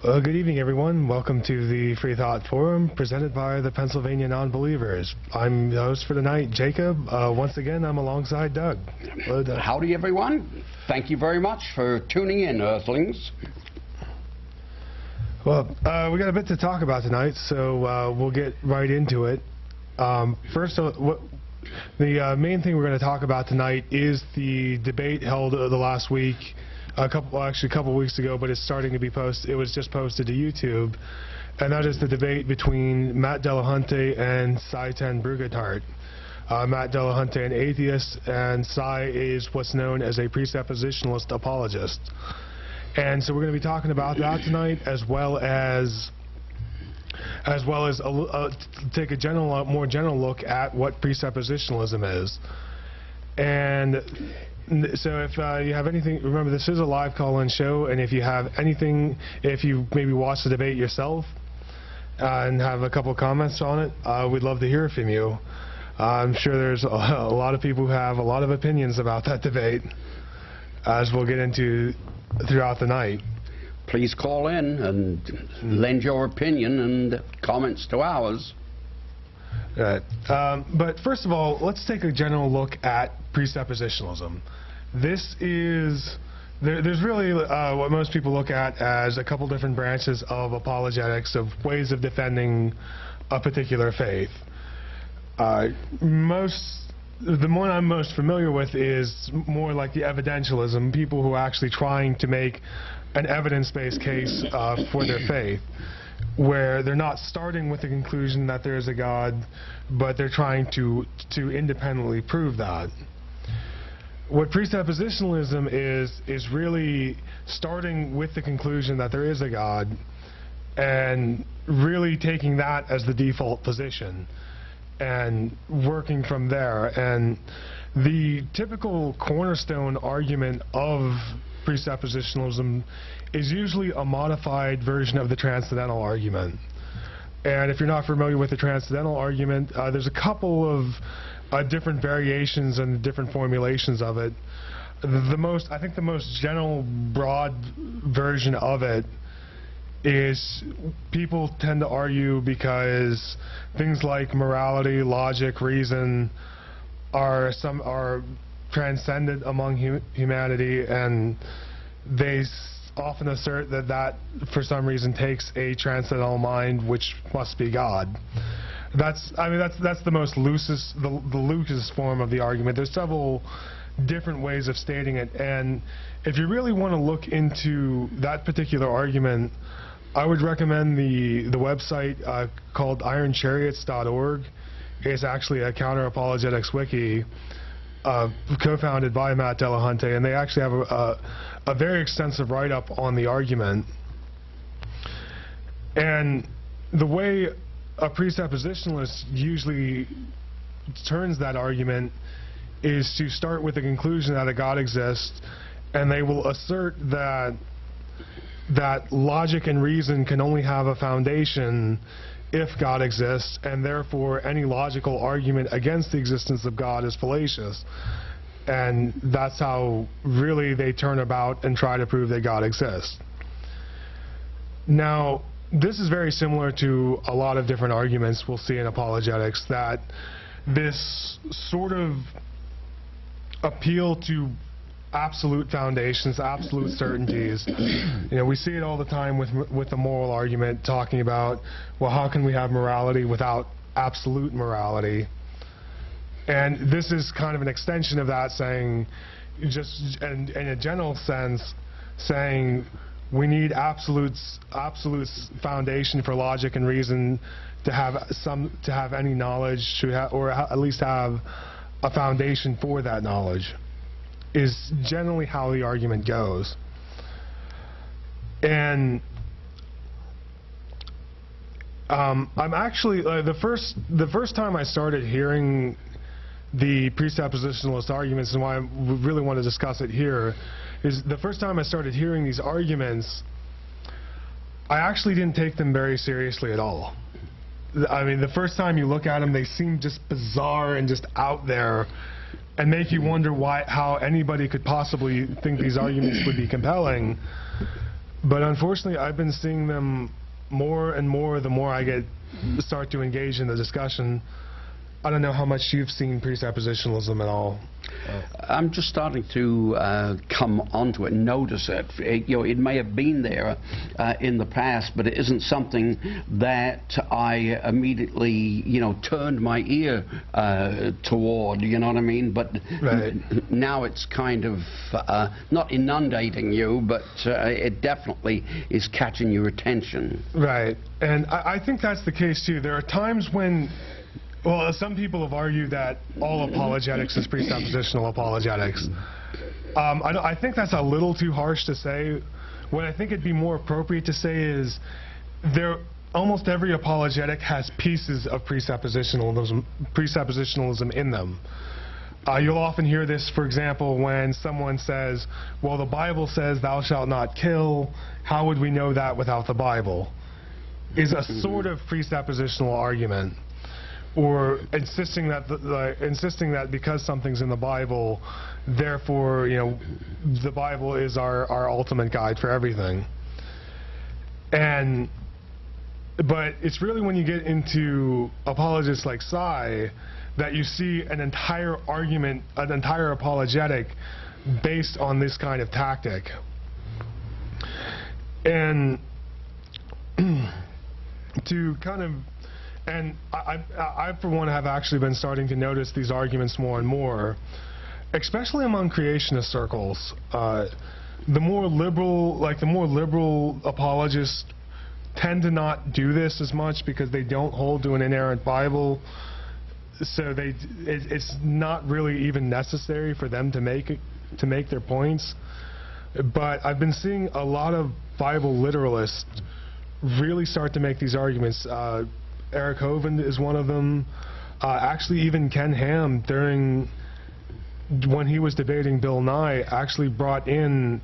Good evening, everyone. Welcome to the Free Thought Forum presented by the Pennsylvania Non-Believers. I'm the host for tonight, Jacob. Once again, I'm alongside Doug. Hello, Doug. Howdy, everyone. Thank you very much for tuning in, Earthlings. Well, we got a bit to talk about tonight, so we'll get right into it. First, the main thing we're going to talk about tonight is the debate held the last week. A couple weeks ago, but it's starting to be posted. It was just posted to YouTube, and that is the debate between Matt Dillahunty and Sye Ten Bruggencate. Matt Dillahunty, an atheist, and Sye is what's known as a presuppositionalist apologist. And so we're going to be talking about that tonight, as well as take a more general look at what presuppositionalism is. And so if you have anything, remember this is a live call-in show, and if you have anything, if you maybe watch the debate yourself and have a couple comments on it, we'd love to hear from you. I'm sure there's a lot of people who have a lot of opinions about that debate, as we'll get into throughout the night. Please call in and lend your opinion and comments to ours. Right. But first of all, let's take a general look at presuppositionalism. This is, there's really what most people look at as a couple different branches of apologetics, of ways of defending a particular faith. The one I'm most familiar with is more like the evidentialism, people who are actually trying to make an evidence-based case for their faith, where they're not starting with the conclusion that there is a God, but they're trying to independently prove that. What presuppositionalism is really starting with the conclusion that there is a God and really taking that as the default position and working from there. And the typical cornerstone argument of presuppositionalism is usually a modified version of the transcendental argument. And if you're not familiar with the transcendental argument, there's a couple of different variations and different formulations of it. I think the most general, broad version of it is people tend to argue because things like morality, logic, reason are transcendent among humanity, and they often assert that for some reason takes a transcendental mind, which must be God. That's the most loosest, the loosest form of the argument. There's several different ways of stating it, and if you really want to look into that particular argument, I would recommend the website called ironchariots.org. It's actually a counter-apologetics wiki co-founded by Matt Dillahunty, and they actually have a very extensive write-up on the argument. And the way a presuppositionalist usually turns that argument is to start with the conclusion that a God exists, and they will assert that logic and reason can only have a foundation if God exists, and therefore any logical argument against the existence of God is fallacious. And that's how really they turn about and try to prove that God exists. Now, this is very similar to a lot of different arguments we'll see in apologetics, that this sort of appeal to absolute foundations, absolute certainties. You know, we see it all the time with the moral argument, talking about, well, how can we have morality without absolute morality? And this is kind of an extension of that, saying, just in a general sense, saying we need absolute foundation for logic and reason to have any knowledge, or at least have a foundation for that knowledge, is generally how the argument goes. And I'm actually the first time I started hearing the presuppositionalist arguments, and why I really want to discuss it here, is the first time I started hearing these arguments, I actually didn't take them very seriously at all. I mean, the first time you look at them, they seem just bizarre and just out there, and make you wonder how anybody could possibly think these arguments would be compelling. But unfortunately, I've been seeing them more and more the more I start to engage in the discussion. I don't know how much you've seen presuppositionalism at all. I'm just starting to come onto it, notice it. It may have been there in the past, but it isn't something that I immediately, turned my ear toward. You know what I mean? But right. Now it's kind of not inundating you, but it definitely is catching your attention. Right, and I think that's the case too. There are times when. Well, some people have argued that all apologetics is presuppositional apologetics. I think that's a little too harsh to say. What I think it'd be more appropriate to say is almost every apologetic has pieces of presuppositionalism in them. You'll often hear this, for example, when someone says, well, the Bible says thou shalt not kill. How would we know that without the Bible? Is a sort of presuppositional argument. Or insisting that because something's in the Bible, therefore, the Bible is our ultimate guide for everything. But it's really when you get into apologists like Sye that you see an entire argument, an entire apologetic based on this kind of tactic. And to kind of And I, for one, have actually been starting to notice these arguments more and more, especially among creationist circles. The more liberal apologists tend to not do this as much because they don't hold to an inerrant Bible. So it's not really even necessary for them to make their points. But I've been seeing a lot of Bible literalists really start to make these arguments. Eric Hovind is one of them. Actually, even Ken Ham, when he was debating Bill Nye, actually brought in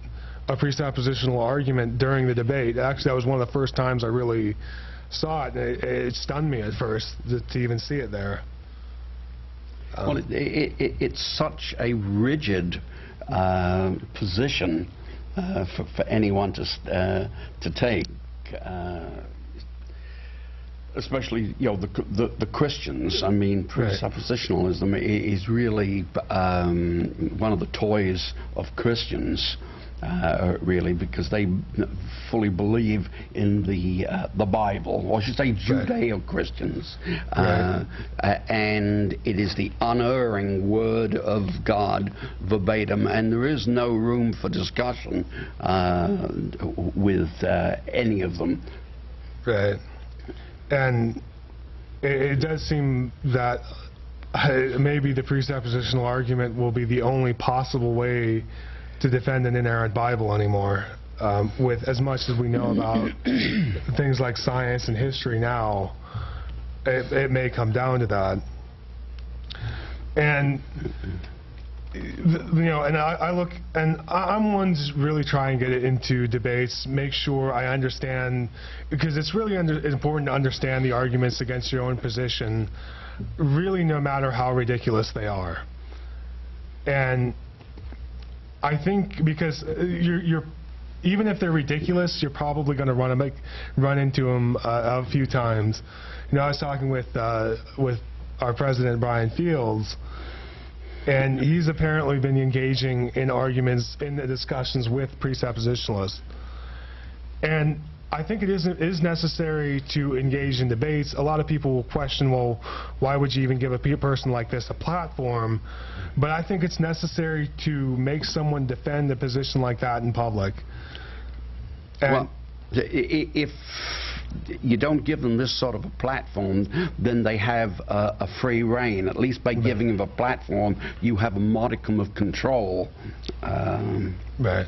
a presuppositional argument during the debate. Actually, that was one of the first times I really saw it. It stunned me at first to even see it there. Well, it's such a rigid position for anyone to take. Especially, the Christians. I mean, presuppositionalism is really one of the toys of Christians, really, because they fully believe in the Bible, or I should say Judeo-Christians, and it is the unerring Word of God verbatim, and there is no room for discussion with any of them. Right. And it does seem that maybe the presuppositional argument will be the only possible way to defend an inerrant Bible anymore. With as much as we know about things like science and history now, it may come down to that. And and I look, and I'm one to really try and get into debates, make sure I understand, because it's really important to understand the arguments against your own position, really no matter how ridiculous they are. And I think because even if they're ridiculous, you're probably going to run into them a few times. I was talking with our president, Brian Fields, and he's apparently been engaging in arguments, in the discussions with presuppositionalists. And I think it is necessary to engage in debates. A lot of people will question, well, why would you even give a person like this a platform? But I think it's necessary to make someone defend a position like that in public. And well, if you don't give them this sort of a platform, then they have a free rein. At least by giving them a platform, you have a modicum of control. Right.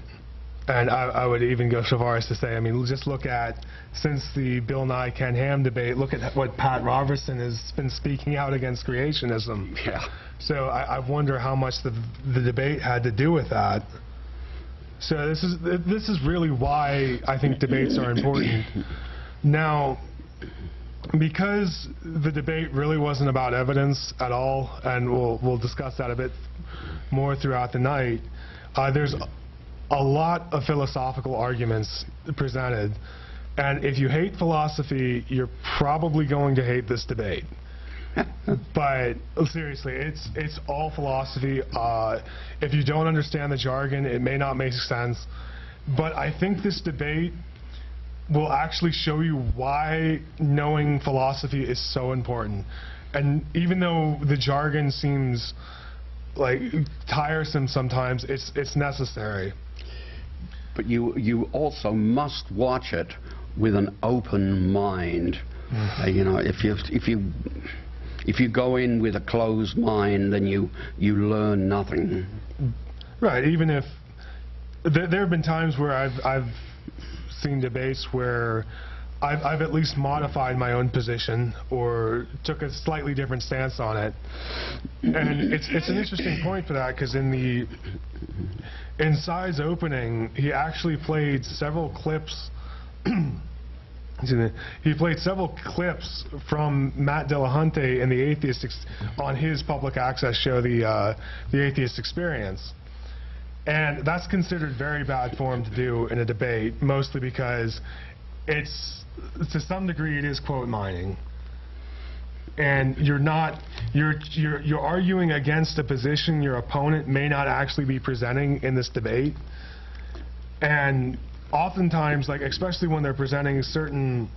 And I would even go so far as to say, I mean, just look at, since the Bill Nye Ken Ham debate, look at what Pat Robertson has been speaking out against creationism. Yeah. So I wonder how much the debate had to do with that. So this is really why I think debates are important. Now, because the debate really wasn't about evidence at all, and we'll discuss that a bit more throughout the night, there's a lot of philosophical arguments presented, and if you hate philosophy, you're probably going to hate this debate. But seriously, it's all philosophy. If you don't understand the jargon, it may not make sense. But I think this debate will actually show you why knowing philosophy is so important. And even though the jargon seems like tiresome sometimes, it's necessary. But you also must watch it with an open mind. You know, if you go in with a closed mind, then you learn nothing. Right. Even if there have been times where I've seen debates where I've at least modified my own position or took a slightly different stance on it, and it's an interesting point for that, because in Sye's opening, he actually played several clips. He played several clips from Matt Dillahunty and the Atheists on his public access show, the Atheist Experience. And that's considered very bad form to do in a debate, mostly because it's, to some degree, it is quote mining. And you're arguing against a position your opponent may not actually be presenting in this debate. And oftentimes, like especially when they're presenting a certain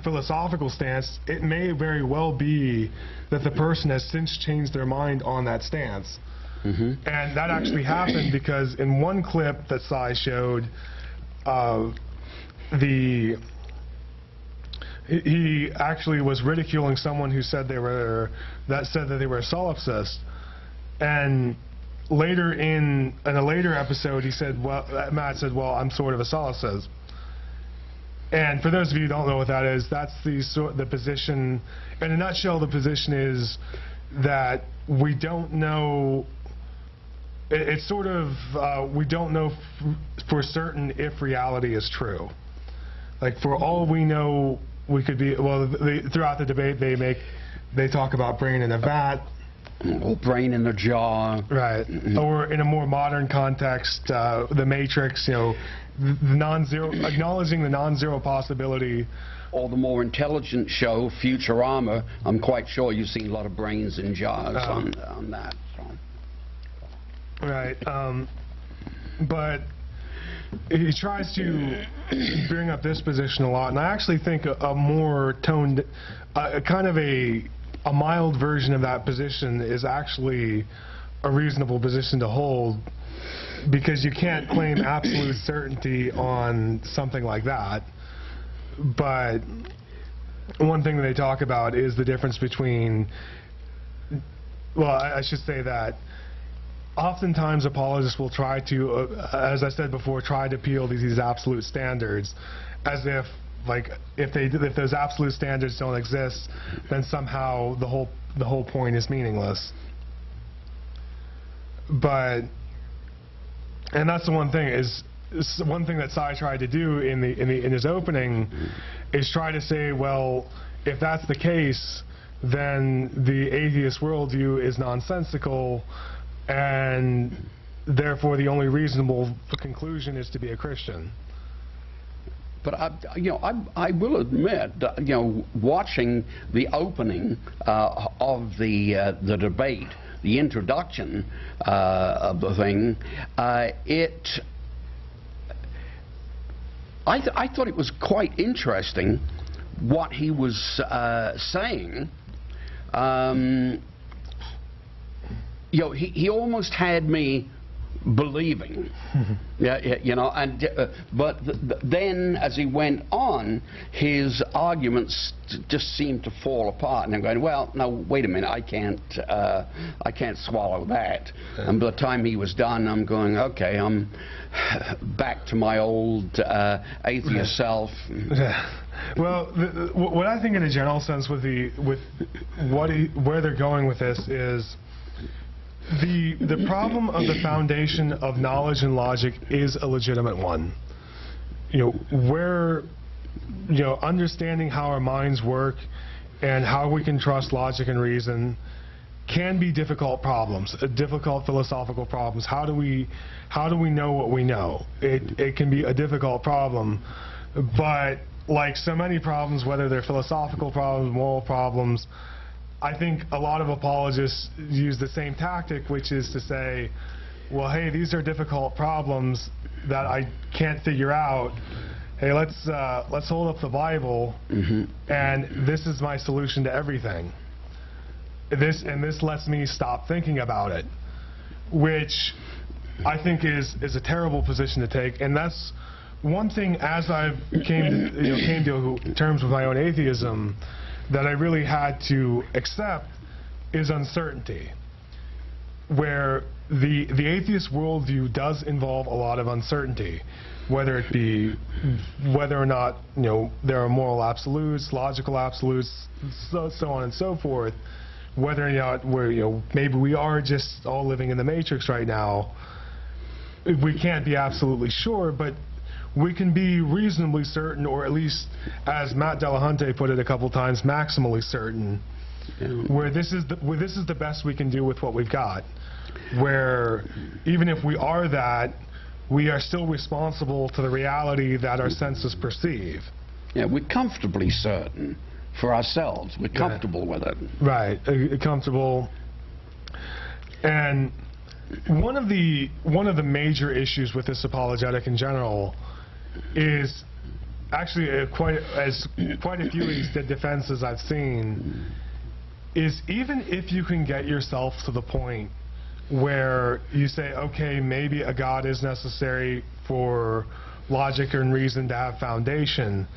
philosophical stance, it may very well be that the person has since changed their mind on that stance. And that actually happened because in one clip that Sye showed, he actually was ridiculing someone who said that they were a solipsist, and later in a later episode, he said, Matt said, well, I'm sort of a solipsist. And for those of you who don't know what that is, that's the position. In a nutshell, the position is that we don't know. It's sort of we don't know for certain if reality is true. Like for all we know, we could be. Well, throughout the debate, they talk about brain in a vat. Or brain in the jar. Right. Or in a more modern context, the Matrix, you know, acknowledging the non-zero possibility. Or the more intelligent show, Futurama. I'm quite sure you've seen a lot of brains in jars on that. So. Right. But he tries to bring up this position a lot, and I actually think a more toned, kind of a mild version of that position is actually a reasonable position to hold, because you can't claim absolute certainty on something like that. But one thing that they talk about is the difference between, well, I should say that oftentimes apologists will try to, as I said before, try to appeal to these absolute standards, as if, like, if those absolute standards don't exist, then somehow the whole point is meaningless. But, and that's the one thing one thing that Sye tried to do in his opening is try to say, well, if that's the case, then the atheist worldview is nonsensical, and therefore the only reasonable conclusion is to be a Christian. But I will admit, watching the opening of the debate, the introduction of the thing, I thought it was quite interesting what he was saying. He almost had me believing, but then as he went on, his arguments just seemed to fall apart, and I'm going, well, no, wait a minute, I can't swallow that. And by the time he was done, I'm going, okay, I'm back to my old atheist self. Well, what I think in a general sense with where they're going with this is, the problem of the foundation of knowledge and logic is a legitimate one. Understanding how our minds work and how we can trust logic and reason can be difficult problems, difficult philosophical problems. How do we know what we know? It can be a difficult problem, but like so many problems, whether they're philosophical problems, moral problems, I think a lot of apologists use the same tactic, which is to say, well, hey, these are difficult problems that I can't figure out. Hey, let's hold up the Bible, and this is my solution to everything. This lets me stop thinking about it, which I think is a terrible position to take. And that's one thing, as I came to terms with my own atheism, that I really had to accept is uncertainty, where the atheist worldview does involve a lot of uncertainty, whether it be whether or not there are moral absolutes, logical absolutes, so on and so forth, whether or not we're maybe we are just all living in the Matrix right now. We can't be absolutely sure, but we can be reasonably certain, or at least, as Matt Dillahunty put it a couple times, maximally certain, where this is the best we can do with what we've got. Where even if we are that, we are still responsible to the reality that our senses perceive. Yeah, we're comfortably certain for ourselves. We're comfortable with it. Right, comfortable. And one of the major issues with this apologetic in general is actually quite a few of these defenses I've seen is, even if you can get yourself to the point where you say, okay, maybe a God is necessary for logic and reason to have foundation,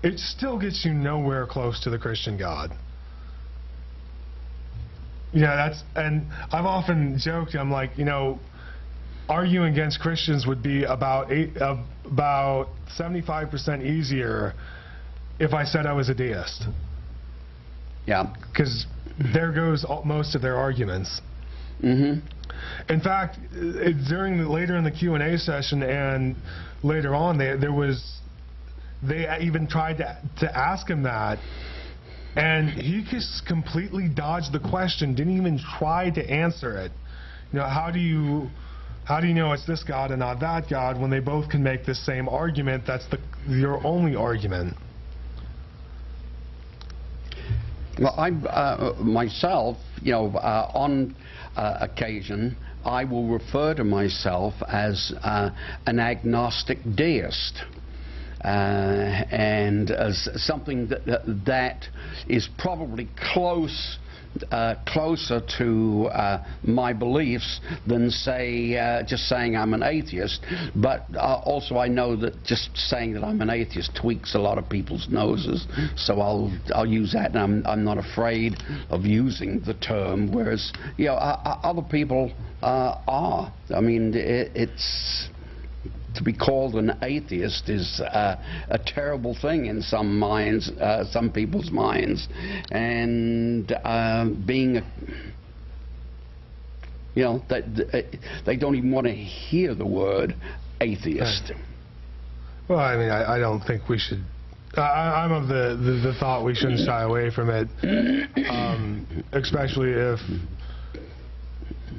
it still gets you nowhere close to the Christian God. Yeah, and I've often joked, I'm like, arguing against Christians would be about 75% easier if I said I was a deist. Yeah. Because there goes most of their arguments. In fact, later in the Q&A session and later on, they even tried to ask him that, and he just completely dodged the question, didn't even try to answer it. How do you know it's this God and not that God when they both can make the same argument? That's your only argument. Well, I myself, on occasion, I will refer to myself as an agnostic deist, and as something that is probably closer to my beliefs than, say, just saying I'm an atheist. But also I know that just saying that I'm an atheist tweaks a lot of people's noses, so I'll use that, and I'm not afraid of using the term, whereas other people are. I mean, it's to be called an atheist is a terrible thing in some minds, some people's minds, and being they don't even want to hear the word atheist. Well, I mean, I don't think we should. I'm of the thought we shouldn't shy away from it, especially if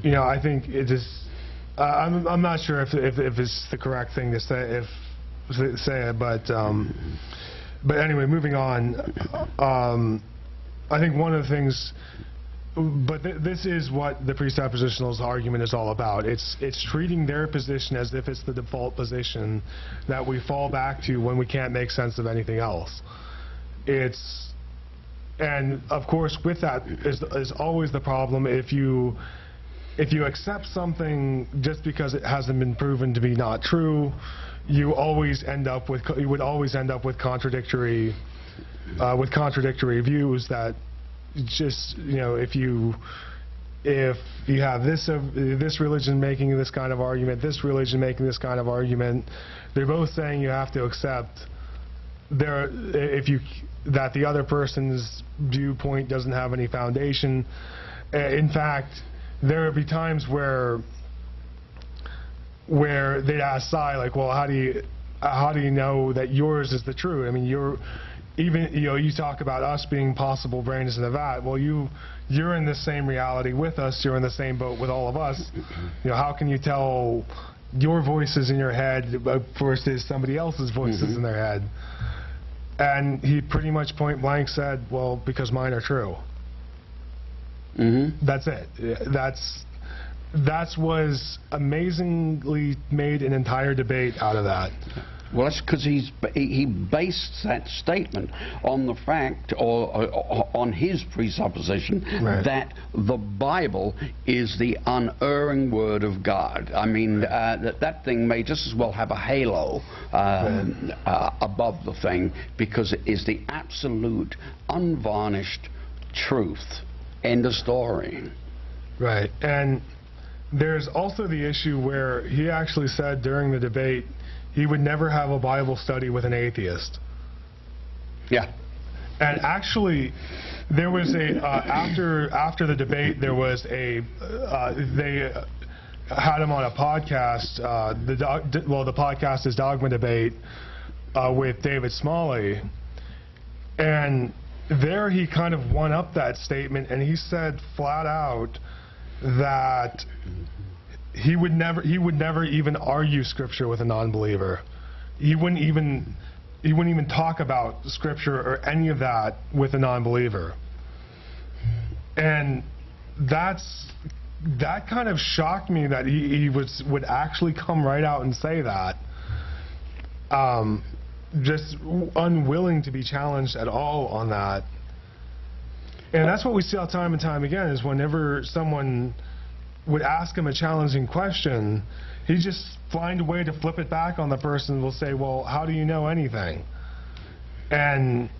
I think it is. I'm not sure if it's the correct thing to say it, but anyway, moving on. I think one of the things, but this is what the presuppositionalist argument is all about. It's treating their position as if it's the default position that we fall back to when we can't make sense of anything else. And of course, with that is always the problem. If you accept something just because it hasn't been proven to be not true, you would always end up with contradictory views. That just if you have this religion making this kind of argument, this religion making this kind of argument, they're both saying you have to accept that the other person's viewpoint doesn't have any foundation. In fact, there would be times where they'd ask Sye, like, well, how do you know that yours is the true? I mean, even, you talk about us being possible brains in a vat. Well, you're in the same reality with us. You're in the same boat with all of us. How can you tell your voices in your head versus somebody else's voices in their head? And he pretty much point blank said, well, because mine are true. That's it. That was amazingly made an entire debate out of that. Well, that's because he based that statement on the fact, or on his presupposition, that the Bible is the unerring Word of God. I mean, that thing may just as well have a halo above the thing, because it is the absolute, unvarnished truth. End of story. Right. And there's also the issue where he actually said during the debate he would never have a Bible study with an atheist. Yeah. And actually, there was a after the debate, there was a they had him on a podcast. The podcast is Dogma Debate with David Smalley, and there he kind of won up that statement, and he said flat out that he would never even argue Scripture with a non-believer. He wouldn't even talk about Scripture or any of that with a non-believer. And that kind of shocked me that he would actually come right out and say that. Just unwilling to be challenged at all on that. And that's what we see all time and time again, is whenever someone would ask him a challenging question, he'd just find a way to flip it back on the person and will say, well, how do you know anything? And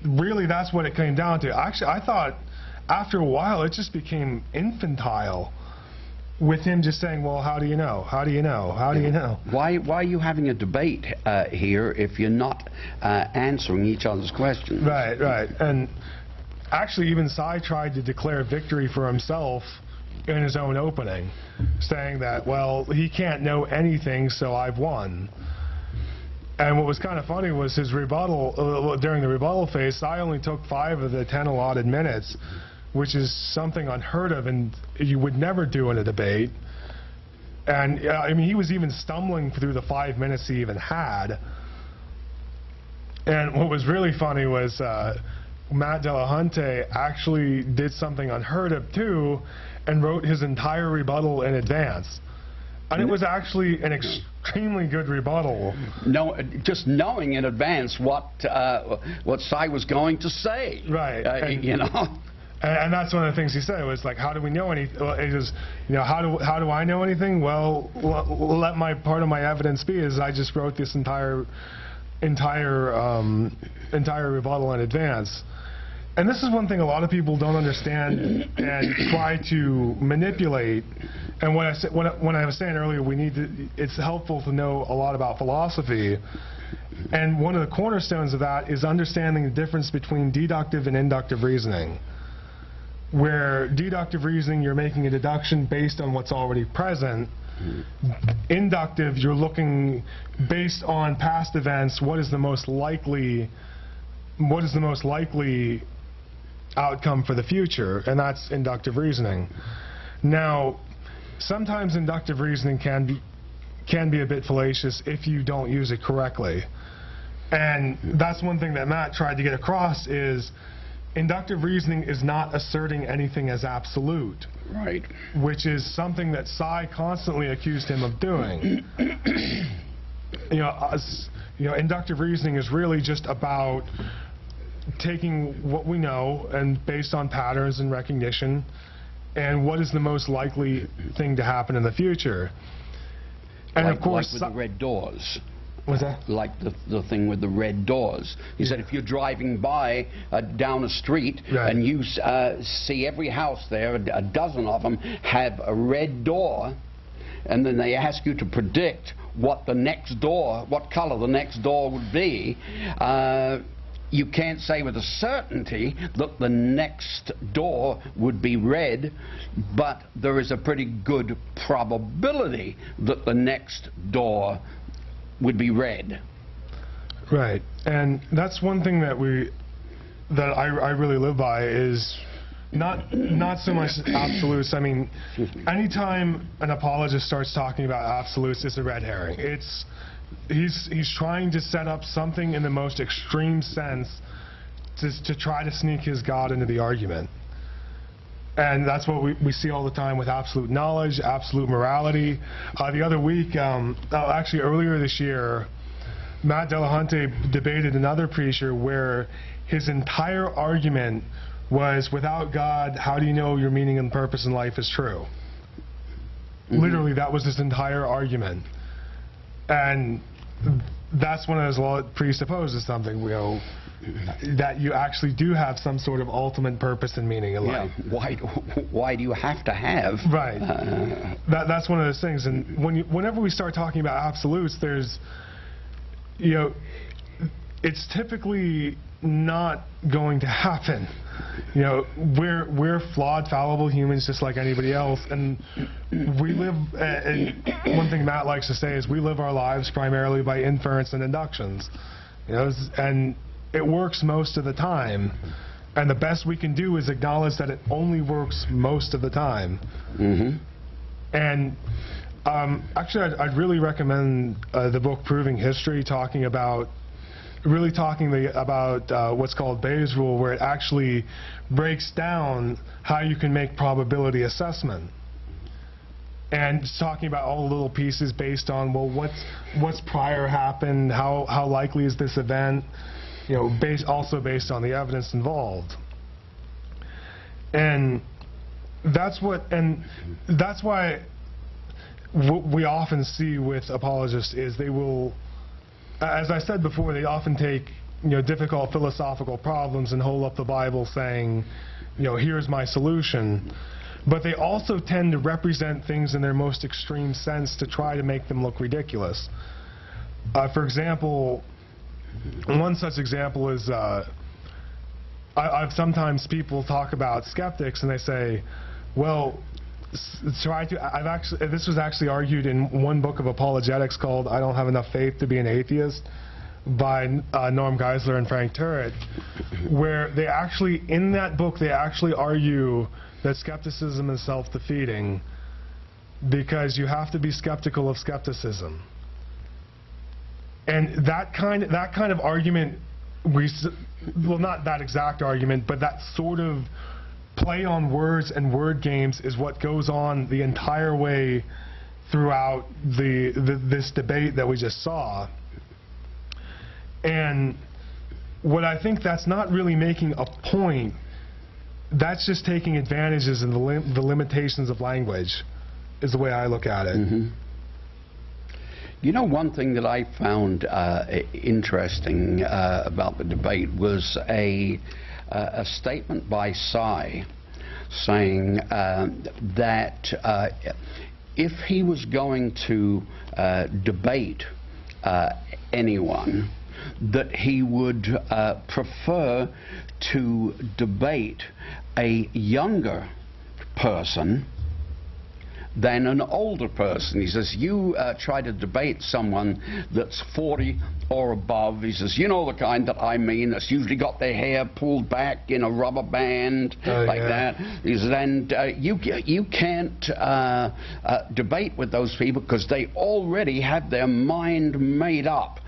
really that's what it came down to. Actually, I thought after a while it just became infantile with him just saying, well, how do you know? How do you know? How do you know? Why are you having a debate here if you're not answering each other's questions? Right, right. And actually even Sye tried to declare victory for himself in his own opening, saying that, well, he can't know anything, so I've won. And what was kind of funny was his rebuttal, during the rebuttal phase, Sye only took 5 of the 10 allotted minutes, which is something unheard of and you would never do in a debate. And I mean, he was even stumbling through the 5 minutes he even had. And what was really funny was Matt Dillahunty actually did something unheard of too, and wrote his entire rebuttal in advance. And it was actually an extremely good rebuttal. No, just knowing in advance what Sye was going to say. Right. And that's one of the things he said. It was like, how do we know anything? It was, how do I know anything? Well, let part of my evidence be is I just wrote this entire rebuttal in advance. And this is one thing a lot of people don't understand and try to manipulate. And when I was saying earlier, it's helpful to know a lot about philosophy. And one of the cornerstones of that is understanding the difference between deductive and inductive reasoning. Where deductive reasoning, you're making a deduction based on what's already present. Inductive, you're looking based on past events, what is the most likely outcome for the future, and that's inductive reasoning. Now, sometimes inductive reasoning can be a bit fallacious if you don't use it correctly. And that's one thing that Matt tried to get across is inductive reasoning is not asserting anything as absolute. Right. Which is something that Sye constantly accused him of doing. Inductive reasoning is really just about taking what we know and based on patterns and recognition and what is the most likely thing to happen in the future. And of course, like with the red doors. What's that? Like the thing with the red doors. He said if you're driving by down a street and you see every house there, a dozen of them have a red door, and then they ask you to predict what color the next door would be, you can't say with a certainty that the next door would be red, but there is a pretty good probability that the next door would be red. Right, and that's one thing that I really live by is not so much absolutes. I mean, anytime an apologist starts talking about absolutes, it's a red herring. He's trying to set up something in the most extreme sense to try to sneak his God into the argument. And that's what we see all the time with absolute knowledge, absolute morality. The other week, actually earlier this year, Matt Dillahunty debated another preacher where his entire argument was, without God, how do you know your meaning and purpose in life is true? Literally, that was his entire argument. And that's when his law presupposes something, that you actually do have some sort of ultimate purpose and meaning in life. Why do you have to have? Right. That's one of those things. And whenever we start talking about absolutes, there's, it's typically not going to happen. We're flawed, fallible humans just like anybody else, and we live, and one thing Matt likes to say is we live our lives primarily by inference and inductions, and it works most of the time, and the best we can do is acknowledge that it only works most of the time. And actually I'd really recommend the book Proving History, talking about what's called Bayes' rule, where it actually breaks down how you can make probability assessment, and it's talking about all the little pieces based on, well, what's prior happened, how likely is this event, also based on the evidence involved. And that's why what we often see with apologists is they will, as I said before, they often take difficult philosophical problems and hold up the Bible saying, here's my solution. But they also tend to represent things in their most extreme sense to try to make them look ridiculous. For example, one such example is, I've sometimes people talk about skeptics and they say, well, this was actually argued in one book of apologetics called I Don't Have Enough Faith to Be an Atheist by Norm Geisler and Frank Turret, where they actually, in that book, they actually argue that skepticism is self-defeating because you have to be skeptical of skepticism. And that kind of argument, well, not that exact argument, but that sort of play on words and word games is what goes on the entire way throughout this debate that we just saw. And what I think that's not really making a point, that's just taking advantages in the limitations of language, is the way I look at it. One thing that I found interesting about the debate was a statement by Sye saying that if he was going to debate anyone, that he would prefer to debate a younger person than an older person. He says, you try to debate someone that's 40 or above. He says, the kind that I mean, that's usually got their hair pulled back in a rubber band that. He says, and you can't debate with those people because they already have their mind made up.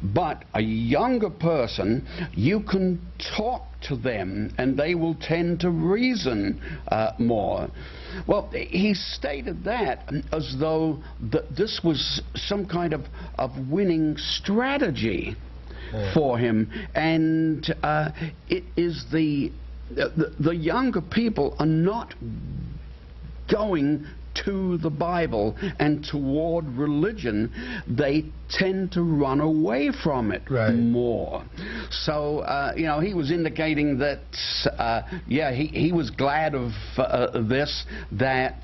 But a younger person, you can talk to them and they will tend to reason more. Well, he stated that as though this was some kind of winning strategy for him, and it is the younger people are not going to the Bible and toward religion. They tend to run away from it more. So he was indicating that he was glad of this, that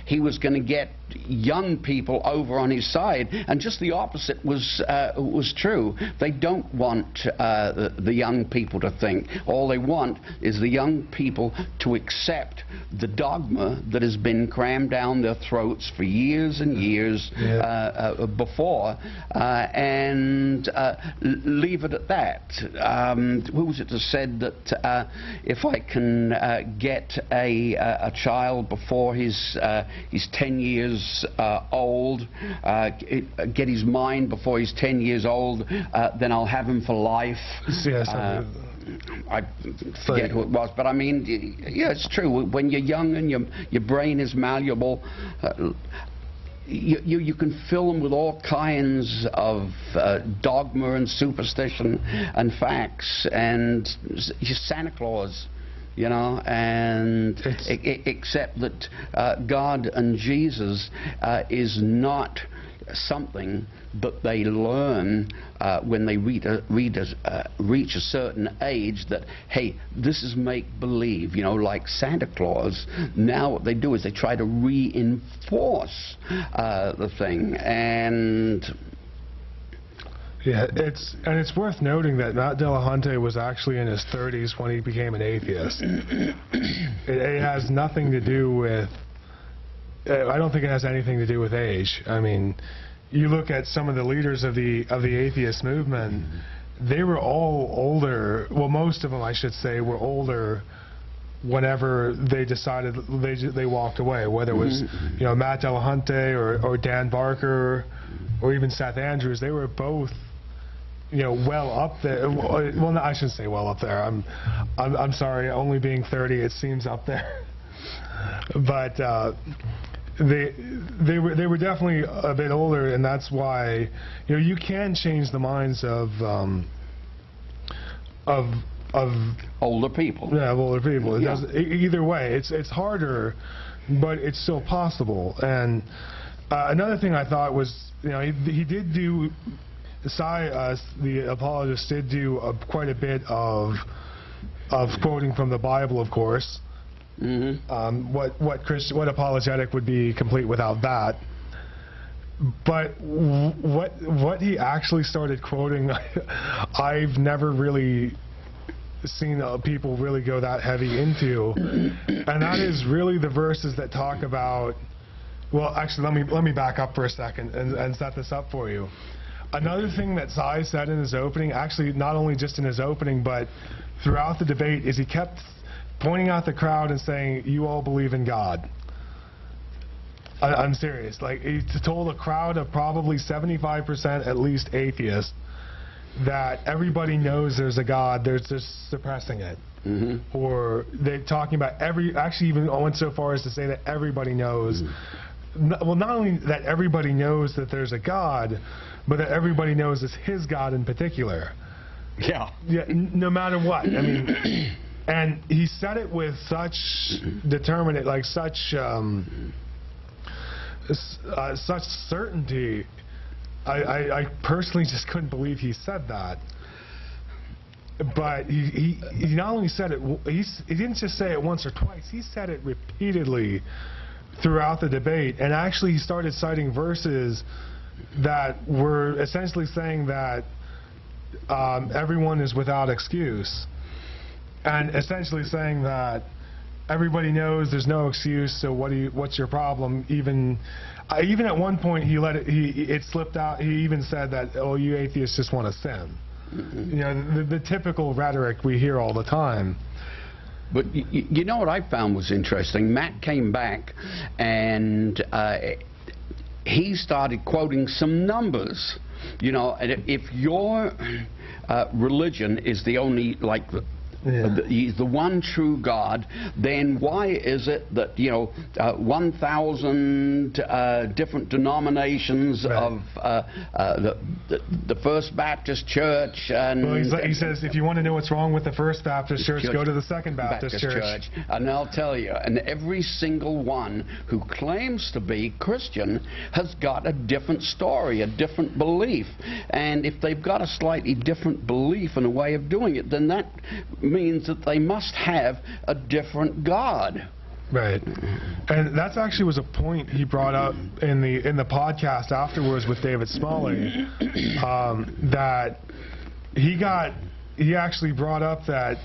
he was going to get young people over on his side, and just the opposite was true. They don't want the young people to think. All they want is the young people to accept the dogma that has been crafted rammed down their throats for years and years before, and leave it at that. Who was it that said that if I can get a child before he's 10 years old, get his mind before he's 10 years old, then I'll have him for life. Yes, I forget who it was, but I mean, yeah, it's true. When you're young and your brain is malleable, you can fill them with all kinds of dogma and superstition and facts, and Santa Claus, you know, and except that God and Jesus is not something that they learn when they reach a certain age, that, hey, this is make-believe, you know, like Santa Claus. Now what they do is they try to reinforce the thing. And yeah, it's worth noting that Matt Dillahunty was actually in his 30s when he became an atheist. It has nothing to do with, I don't think it has anything to do with age. I mean, you look at some of the leaders of the atheist movement, they were all older. Well, most of them, I should say, were older whenever they decided they walked away, whether it was, you know, Matt Dillahunty or Dan Barker or even Seth Andrews. They were both, you know, well up there. Well, no, I shouldn't say well up there. I'm sorry, only being 30, it seems up there. But they were definitely a bit older, and that's why, you know, you can change the minds of older people. Yeah, of older people. It does, either way, it's harder, but it's still possible. And another thing I thought was, you know, he did do, Sye, the apologist, did do quite a bit of quoting from the Bible, of course. What apologetic would be complete without that? But what he actually started quoting, I've never really seen people really go that heavy into, and that is really the verses that talk about. Well, actually, let me back up for a second and set this up for you. Another thing that Sye said in his opening, actually not only just in his opening but throughout the debate, is he kept pointing out the crowd and saying, "You all believe in God." I'm serious. Like, he told a crowd of probably 75% at least atheists that everybody knows there's a God, they're just suppressing it. Or they're talking about actually even went so far as to say that everybody knows. Well, not only that everybody knows that there's a God, but that everybody knows it's his God in particular. Yeah, no matter what. I mean, and he said it with such determinate, like such certainty. I personally just couldn't believe he said that. But he not only said it, he didn't just say it once or twice. He said it repeatedly throughout the debate, and actually he started citing verses that were essentially saying that everyone is without excuse, and essentially saying that everybody knows there's no excuse, so what's your problem? Even at one point it slipped out. He even said that, oh, you atheists just want to sin. You know, the typical rhetoric we hear all the time. But you know what I found was interesting? Matt came back and he started quoting some numbers. You know, and if your religion is the only, like, the one true God, then why is it that, you know, 1,000 different denominations of the First Baptist Church, and well, he says if you want to know what's wrong with the First Baptist Church, go to the Second Baptist Church. And I'll tell you, and every single one who claims to be Christian has got a different story, a different belief, and if they've got a slightly different belief and a way of doing it, then that means that they must have a different God. Right. And that actually was a point he brought up in the podcast afterwards with David Smalley, that he actually brought up that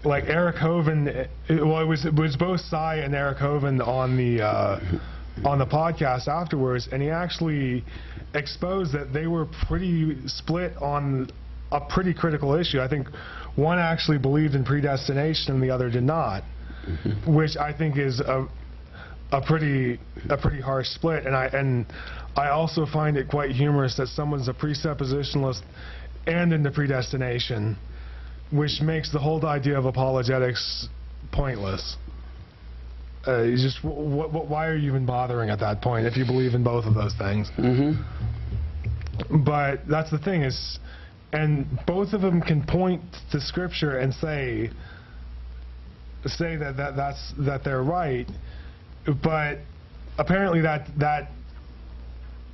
like Eric Hovind, well, it was both Sye and Eric Hovind on the podcast afterwards, and he actually exposed that they were pretty split on a pretty critical issue. I think one actually believed in predestination and the other did not, which I think is a pretty harsh split. And I also find it quite humorous that someone's a presuppositionalist and into predestination, which makes the whole idea of apologetics pointless. You just why are you even bothering at that point if you believe in both of those things? But that's the thing is, and both of them can point to Scripture and say that they're right, but apparently that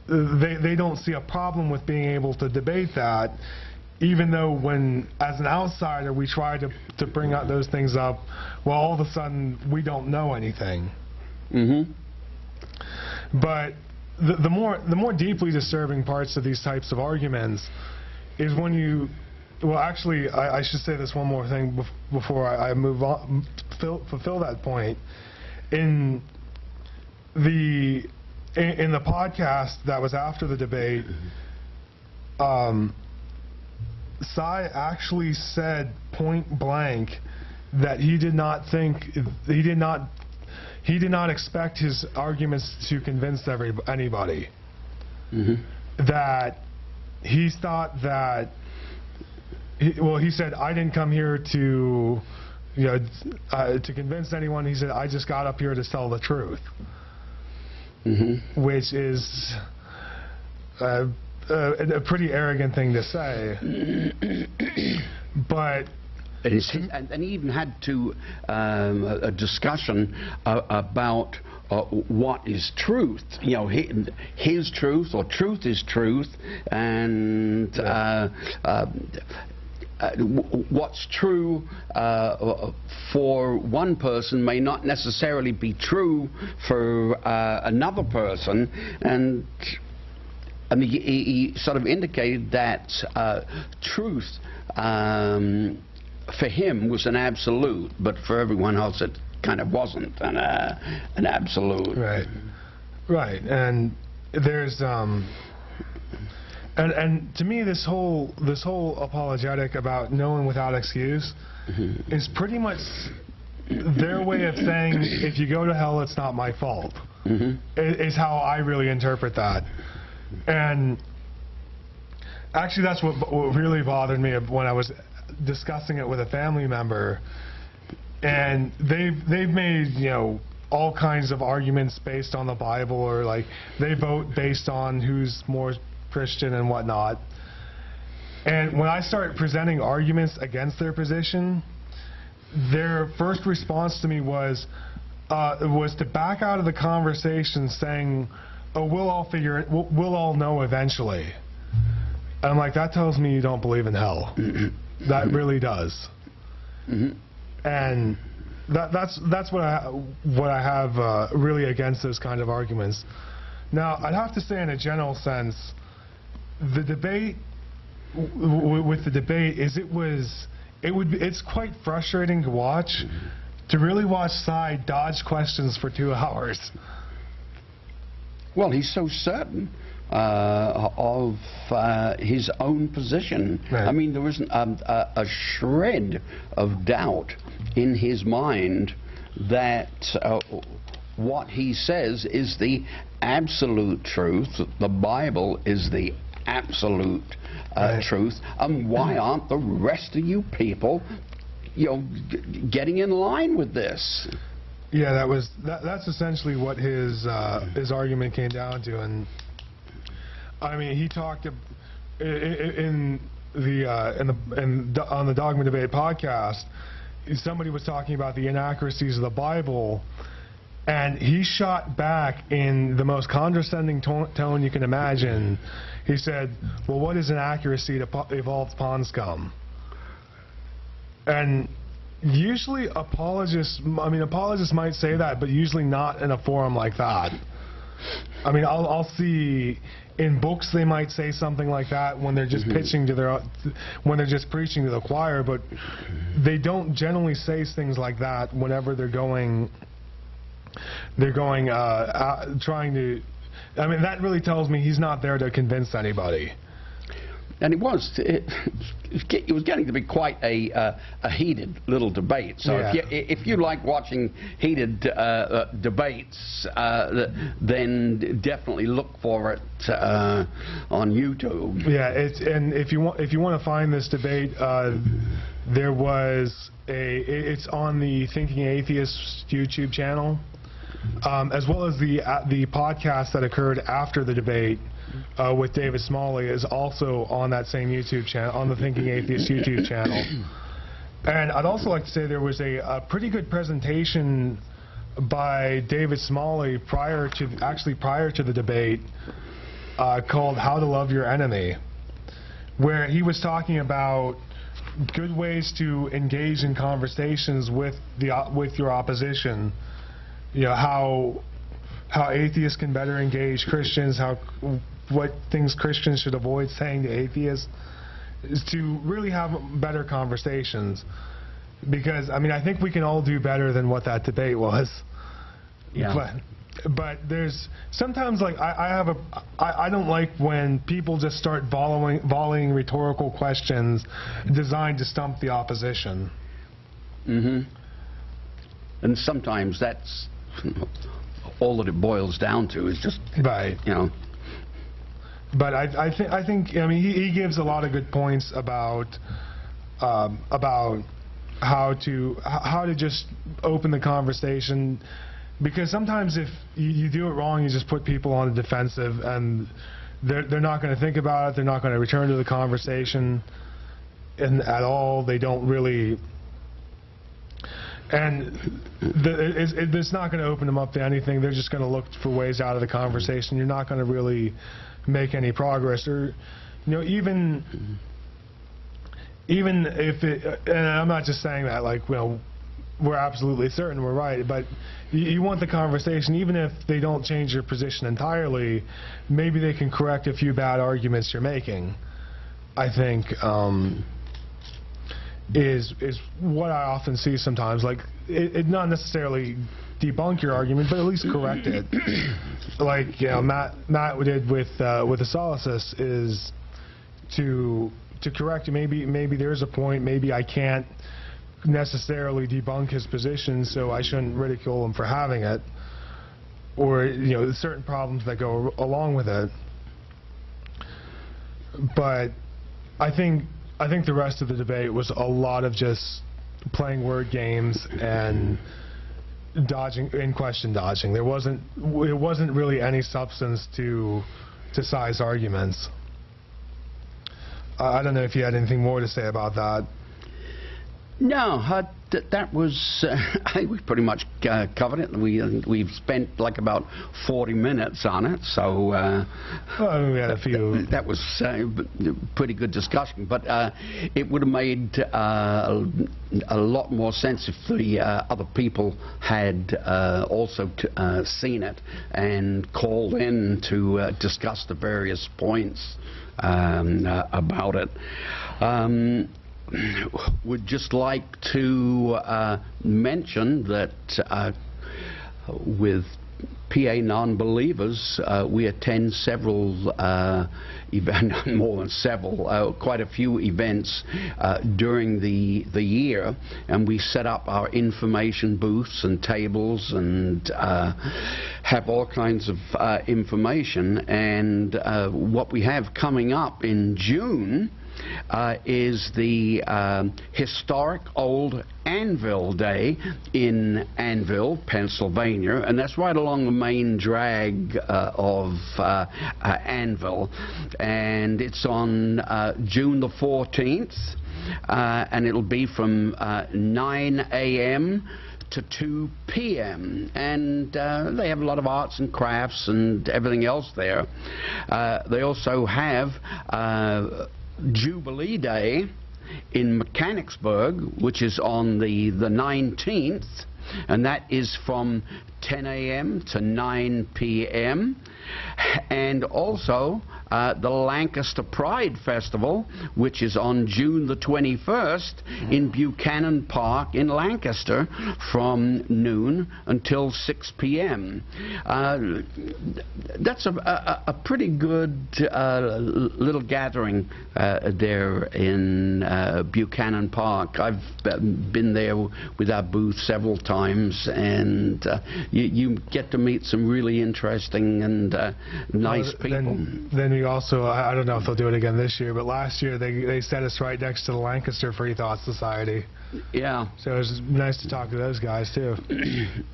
they don't see a problem with being able to debate that, even though when, as an outsider, we try to bring out those things up, well, all of a sudden, we don't know anything. But the more deeply disturbing parts of these types of arguments is when you, well, actually, I should say this one more thing before I move on, fulfill that point. In the podcast that was after the debate, Sye actually said point blank that he did not expect his arguments to convince anybody. That he thought that he said, I didn't come here to to convince anyone. He said, I just got up here to tell the truth. Which is a pretty arrogant thing to say. But and he even had to a discussion about what is truth. You know, his truth, or truth is truth, and what's true for one person may not necessarily be true for another person, and I mean, he sort of indicated that truth for him was an absolute, but for everyone else it kind of wasn't an absolute. Right, and there's and to me this whole apologetic about knowing without excuse is pretty much their way of saying, if you go to hell, it's not my fault. Is how I really interpret that. And actually that's what really bothered me when I was discussing it with a family member, and they've made, you know, all kinds of arguments based on the Bible, or like they vote based on who's more Christian and whatnot. And when I start presenting arguments against their position, their first response to me was to back out of the conversation, saying, oh, we'll all figure it, we'll all know eventually. And I'm like, that tells me you don't believe in hell. That really does. And that's what I have really against those kind of arguments. Now, I'd have to say, in a general sense, the debate with the debate is it's quite frustrating to watch, to really watch Sye dodge questions for 2 hours. Well, he's so certain of his own position. Right. I mean, there isn't a shred of doubt in his mind that what he says is the absolute truth. The Bible is the absolute truth. And why aren't the rest of you people, you know, getting in line with this? Yeah, that's essentially what his argument came down to. And I mean, he talked on the Dogma Debate podcast. Somebody was talking about the inaccuracies of the Bible, and he shot back in the most condescending tone you can imagine. He said, "Well, what is an accuracy to evolved pond scum?" And usually apologists might say that, but usually not in a forum like that. I mean, I'll see in books they might say something like that when they're just pitching to when they're just preaching to the choir, but they don't generally say things like that whenever they're going trying to. I mean, that really tells me he's not there to convince anybody. And it was getting to be quite a heated little debate. So Yeah. if you like watching heated debates, then definitely look for it on YouTube. Yeah, and if you want to find this debate, there was it's on the Thinking Atheist YouTube channel, as well as the podcast that occurred after the debate. With David Smalley is also on that same YouTube channel, on the Thinking Atheist YouTube channel. And I'd also like to say there was a pretty good presentation by David Smalley prior to the debate called "How to Love Your Enemy," where he was talking about good ways to engage in conversations with your opposition. You know, how atheists can better engage Christians, what things Christians should avoid saying to atheists, is to really have better conversations. Because, I mean, I think we can all do better than what that debate was. Yeah. But there's sometimes, like, I don't like when people just start volleying rhetorical questions designed to stump the opposition. And sometimes that's all that it boils down to is just, right. You know. But I think I mean he gives a lot of good points about how to just open the conversation, because sometimes if you do it wrong, you just put people on the defensive, and they're not going to think about it. They're not going to return to the conversation at all. They don't really. And it's not going to open them up to anything. They're just going to look for ways out of the conversation. You're not going to really make any progress, or, you know, even if it, and I'm not just saying that like, well, we're absolutely certain we're right, but you want the conversation, even if they don't change your position entirely, maybe they can correct a few bad arguments you're making. I think is what I often see sometimes. Like, it not necessarily debunk your argument, but at least correct it. Like, you know, Matt did with the solipsist, is to correct it. Maybe there's a point. Maybe I can't necessarily debunk his position, so I shouldn't ridicule him for having it, or, you know, certain problems that go along with it. But I think the rest of the debate was a lot of just playing word games and question dodging. It wasn't really any substance to Sye's arguments. I don't know if you had anything more to say about that. No, that was, I think we pretty much covered it. We've spent like about 40 minutes on it, so well, we had a few. That was pretty good discussion, but it would have made a lot more sense if the other people had also seen it and called in to discuss the various points about it. Would just like to mention that with PA non-believers, we attend several more than several, quite a few events during the year, and we set up our information booths and tables and have all kinds of information. And what we have coming up in June is the historic Old Anvil Day in Anvil, Pennsylvania, and that's right along the main drag of Anvil, and it's on June the 14th, and it'll be from 9 a.m. to 2 p.m. and they have a lot of arts and crafts and everything else there. They also have Jubilee Day in Mechanicsburg, which is on the 19th, and that is from 10 a.m. to 9 p.m. And also the Lancaster Pride Festival, which is on June the 21st in Buchanan Park in Lancaster from noon until 6 p.m. That's a pretty good little gathering there in Buchanan Park. I've been there with our booth several times, and you get to meet some really interesting and nice people. Then we also, I don't know if they'll do it again this year, but last year they set us right next to the Lancaster Free Thought Society. Yeah. So it was nice to talk to those guys too.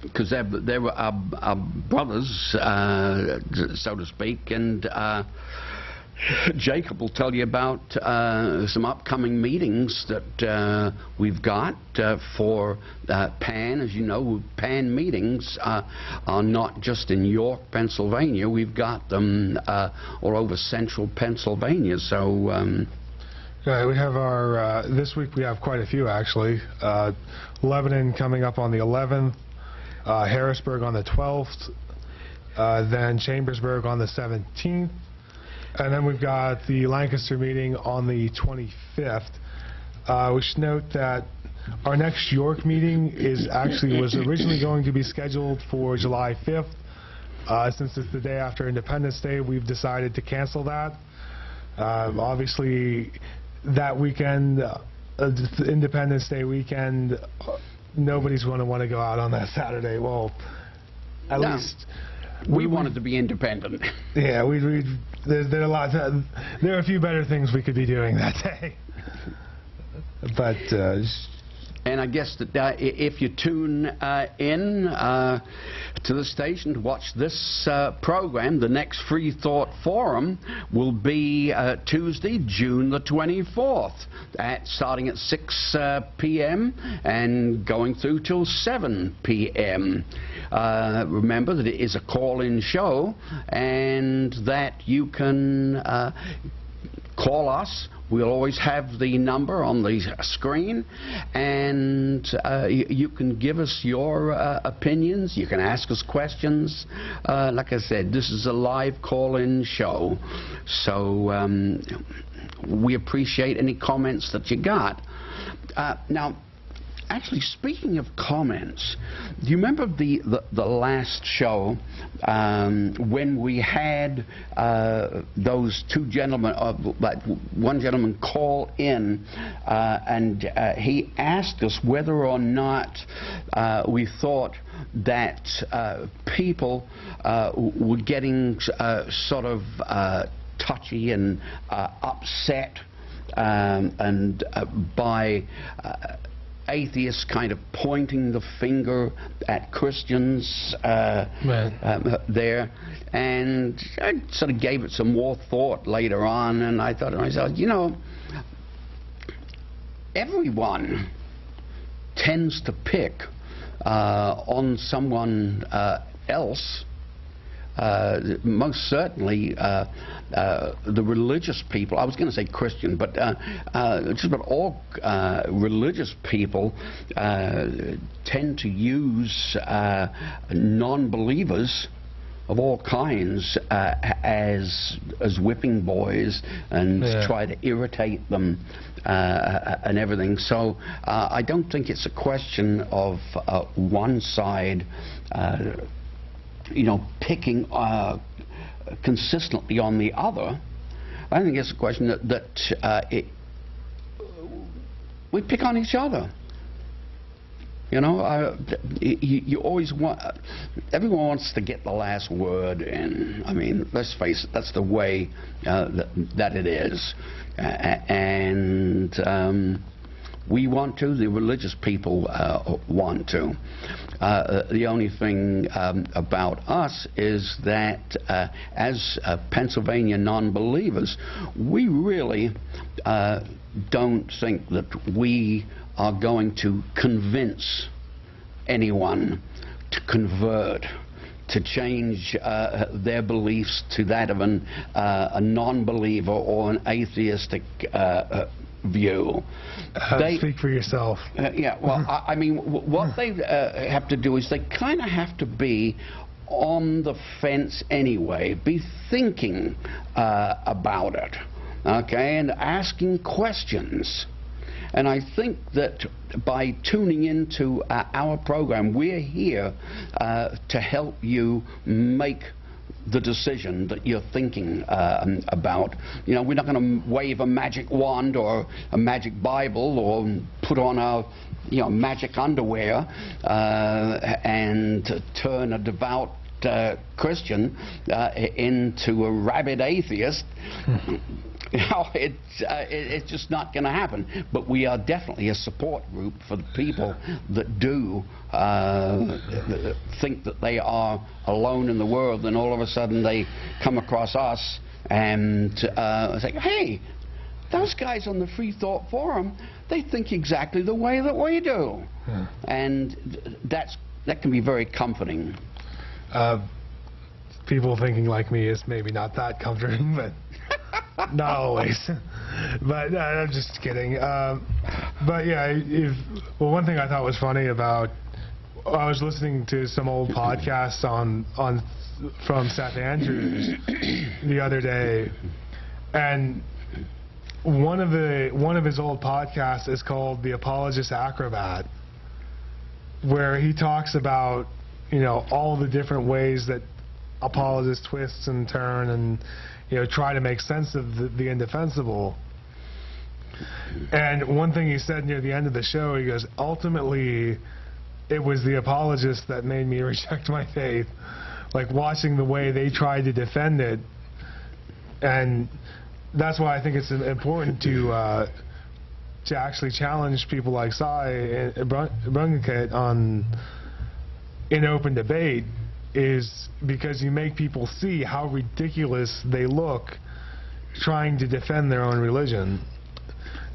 Because they were our brothers, so to speak, and Jacob will tell you about some upcoming meetings that we've got for PAN. As you know, PAN meetings are not just in York, Pennsylvania. We've got them all over central Pennsylvania. So yeah, we have our, this week we have quite a few actually. Lebanon coming up on the 11th, Harrisburg on the 12th, then Chambersburg on the 17th, and then we've got the Lancaster meeting on the 25th. We should note that our next York meeting was originally going to be scheduled for July 5th. Since it's the day after Independence Day, we've decided to cancel that. Obviously, that weekend, Independence Day weekend, nobody's going to want to go out on that Saturday. Well, at least we wanted to be independent. Yeah, there are a few better things we could be doing that day. But and I guess that if you tune in to the station to watch this program, the next Free Thought Forum will be Tuesday, June the 24th, starting at 6 p.m. and going through till 7 p.m. Remember that it is a call-in show, and that you can call us. We'll always have the number on the screen, and you can give us your opinions. You can ask us questions. Like I said, this is a live call-in show, so we appreciate any comments that you got. Now, actually, speaking of comments, do you remember the last show when we had those two gentlemen, one gentleman call in and he asked us whether or not we thought that people were getting sort of touchy and upset and by atheists kind of pointing the finger at Christians there, and I sort of gave it some more thought later on, and I thought to myself, you know, everyone tends to pick on someone else. Most certainly the religious people, I was going to say Christian, but just about all religious people tend to use non-believers of all kinds as whipping boys and try to irritate them and everything. So I don't think it's a question of one side you know, picking consistently on the other. I think it's a question that we pick on each other. You know, you always want, everyone wants to get the last word in. I mean, let's face it, that's the way that it is. And we want to, the religious people want to. The only thing about us is that as Pennsylvania non-believers, we really don't think that we are going to convince anyone to convert, to change their beliefs to that of a non-believer or an atheistic view. Speak for yourself. Yeah, well, I mean, what they have to do is they kind of have to be on the fence anyway, be thinking about it, okay, and asking questions. And I think that by tuning into our program, we're here to help you make the decision that you're thinking about. You know, we're not going to wave a magic wand or a magic Bible or put on our, you know, magic underwear and turn a devout Christian into a rabid atheist. You know, it's just not going to happen. But we are definitely a support group for the people that do think that they are alone in the world, and all of a sudden they come across us and say, hey, those guys on the Free Thought Forum, they think exactly the way that we do. And that can be very comforting. People thinking like me is maybe not that comforting, but not always. But I'm just kidding. But yeah, well, one thing I thought was funny about, I was listening to some old podcasts from St. Andrews the other day, and one of his old podcasts is called The Apologist Acrobat, where he talks about, you know, all the different ways that apologists twist and turn and, you know, try to make sense of the indefensible. And one thing he said near the end of the show, he goes, ultimately, it was the apologists that made me reject my faith. Like, watching the way they tried to defend it. And that's why I think it's important to actually challenge people like Sye Bruggencate in open debate, is because you make people see how ridiculous they look trying to defend their own religion.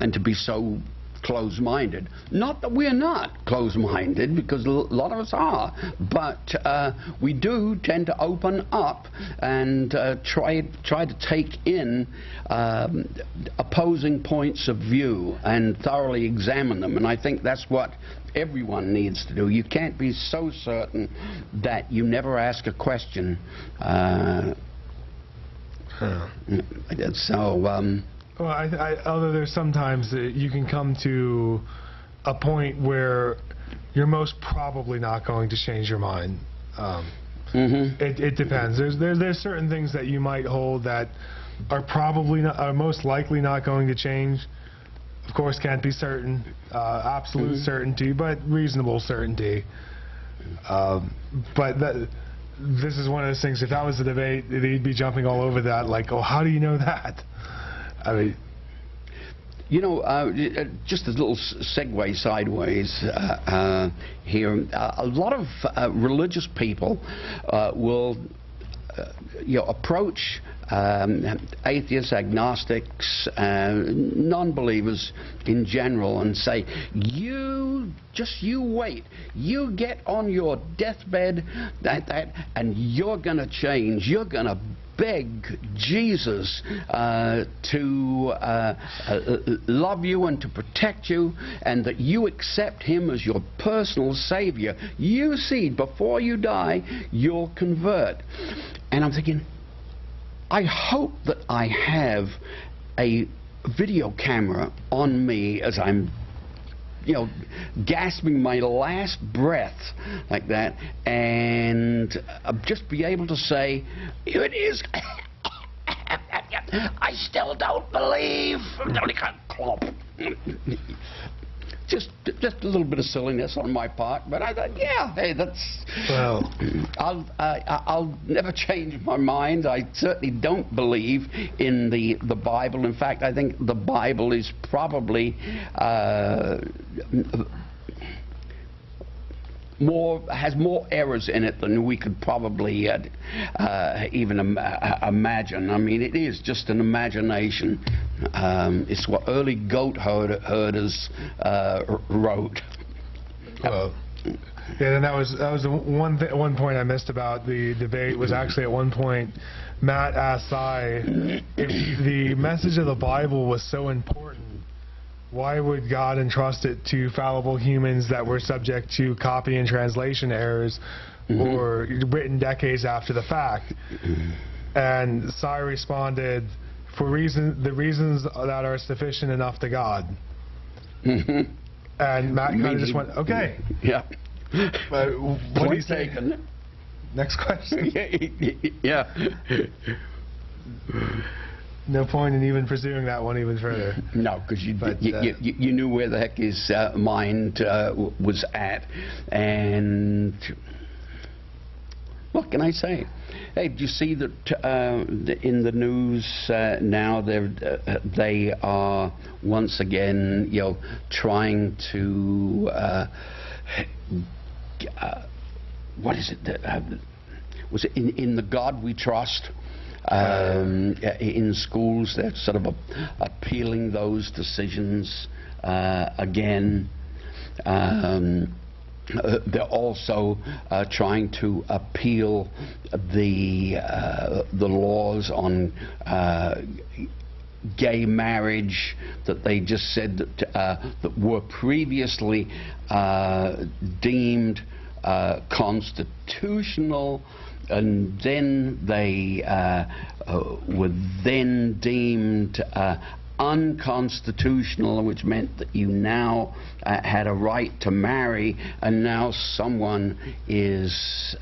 And to be so close-minded. Not that we're not close-minded, because a lot of us are, but we do tend to open up and try to take in opposing points of view and thoroughly examine them. And I think that's what everyone needs to do. You can't be so certain that you never ask a question. Well, although there's sometimes that you can come to a point where you're most probably not going to change your mind. It depends. There's certain things that you might hold that are most likely not going to change. Of course, can't be certain, absolute certainty, but reasonable certainty. But this is one of those things. If that was a debate, they'd be jumping all over that, like, oh, how do you know that? I mean, you know, just a little segue sideways here. A lot of religious people will, you know, approach atheists, agnostics, non-believers in general, and say, you wait, you get on your deathbed, and you're going to change. You're going to beg Jesus to love you and to protect you, and that you accept him as your personal savior. You see, before you die, you'll convert. And I'm thinking, I hope that I have a video camera on me as I'm, you know, gasping my last breath like that, and just be able to say, here it is. I still don't believe. Just a little bit of silliness on my part, but I thought, yeah, hey, that's. Well, I'll never change my mind. I certainly don't believe in the Bible. In fact, I think the Bible is probably has more errors in it than we could probably even imagine. I mean, it is just an imagination. It's what early goat herders wrote. Well, yeah, and that was the one point I missed about the debate was actually at one point Matt asked Sye if the message of the Bible was so important why would God entrust it to fallible humans that were subject to copy and translation errors or written decades after the fact? And Sye responded, the reasons that are sufficient enough to God. And Matt kind of just went, okay. Yeah. What do you say? Next question. Yeah. No point in even pursuing that one even further. No, because you knew where the heck his mind was at. And what can I say? Hey, do you see that in the news now they are once again, trying to what is it? Was it in the God We Trust? In schools, they're sort of appealing those decisions again. They're also trying to appeal the laws on gay marriage that they just said that were previously deemed constitutional, and then they were then deemed unconstitutional, which meant that you now had a right to marry, and now someone is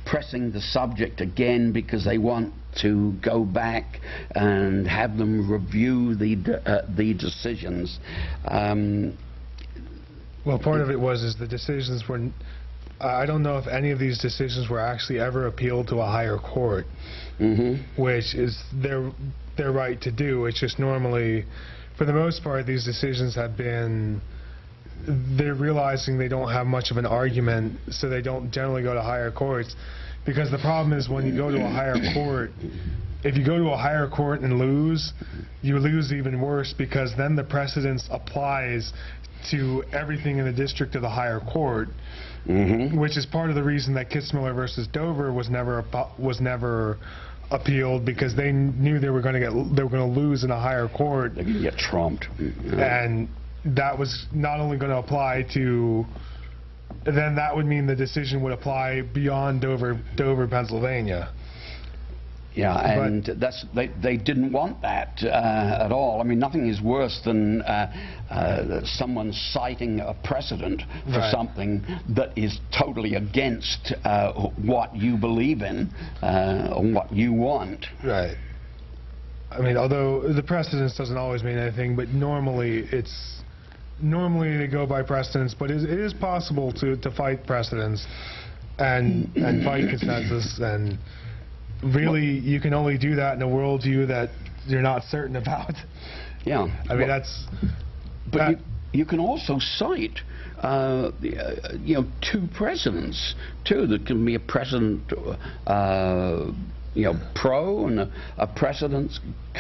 pressing the subject again because they want to go back and have them review the decisions. Well, part of it is the decisions were. I don't know if any of these decisions were actually ever appealed to a higher court, which is their right to do. It's just normally, for the most part, these decisions have been. They're realizing they don't have much of an argument, so they don't generally go to higher courts. Because the problem is when you go to a higher court, if you go to a higher court and lose, you lose even worse, because then the precedence applies to everything in the district of the higher court, which is part of the reason that Kitzmiller versus Dover was never appealed, because they knew they were going to lose in a higher court. They could get trumped. And that was not only going to apply to. Then that would mean the decision would apply beyond Dover, Pennsylvania. Yeah, and they didn't want that at all. I mean, nothing is worse than someone citing a precedent for something that is totally against what you believe in or what you want. Right. I mean, although the precedence doesn't always mean anything, but normally they go by precedence, but it is possible to fight precedence and fight consensus, and really you can only do that in a worldview that you're not certain about. Yeah. I mean, that's... But you can also cite two precedents too. There can be a precedent pro and a precedent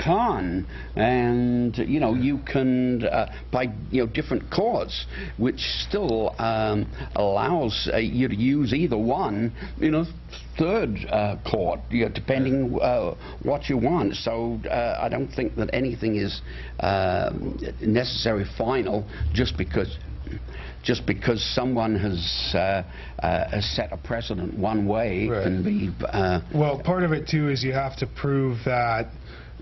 con, and you can by different courts, which still allows you to use either one, third court, depending what you want. So I don't think that anything is necessarily final just because someone has set a precedent one way. Can be well, part of it too is you have to prove that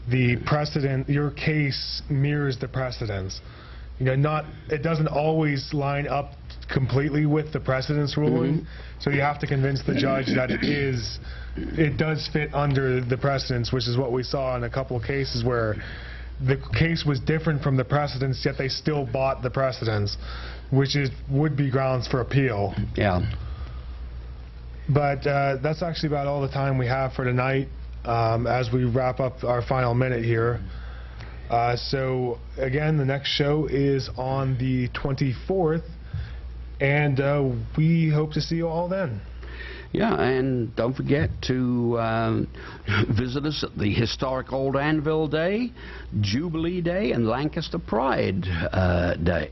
the precedent, your case mirrors the precedents. It doesn't always line up completely with the precedent's ruling, so you have to convince the judge that it does fit under the precedents, which is what we saw in a couple of cases where the case was different from the precedents, yet they still bought the precedents, which would be grounds for appeal. Yeah. But that's actually about all the time we have for tonight as we wrap up our final minute here. So again, the next show is on the 24th, and we hope to see you all then. Yeah, and don't forget to visit us at the historic Old Anvil Day, Jubilee Day, and Lancaster Pride Day.